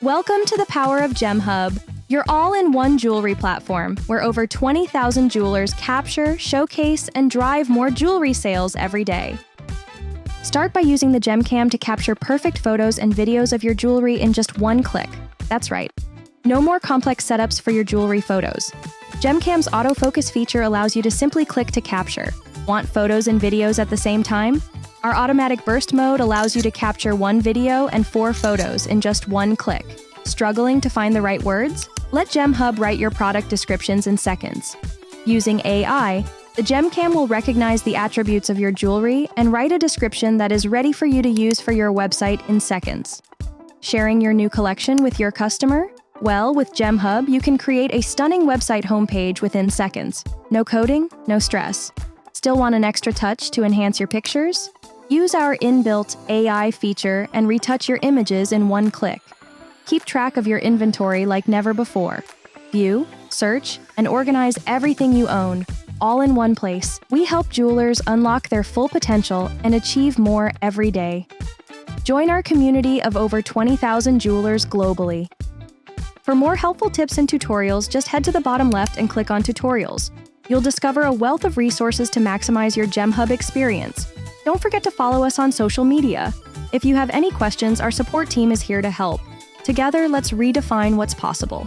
Welcome to the power of GemHub, your all-in-one jewelry platform where over 20,000 jewelers capture, showcase, and drive more jewelry sales every day. Start by using the GemCam to capture perfect photos and videos of your jewelry in just one click. That's right. No more complex setups for your jewelry photos. GemCam's autofocus feature allows you to simply click to capture. Want photos and videos at the same time? Our automatic burst mode allows you to capture one video and 4 photos in just one click. Struggling to find the right words? Let GemHub write your product descriptions in seconds. Using AI, the GemCam will recognize the attributes of your jewelry and write a description that is ready for you to use for your website in seconds. Sharing your new collection with your customer? Well, with GemHub, you can create a stunning website homepage within seconds. No coding, no stress. Still want an extra touch to enhance your pictures? Use our inbuilt AI feature and retouch your images in one click. Keep track of your inventory like never before. View, search, and organize everything you own, all in one place. We help jewelers unlock their full potential and achieve more every day. Join our community of over 20,000 jewelers globally. For more helpful tips and tutorials, just head to the bottom left and click on Tutorials. You'll discover a wealth of resources to maximize your GemHub experience. Don't forget to follow us on social media. If you have any questions, our support team is here to help. Together, let's redefine what's possible.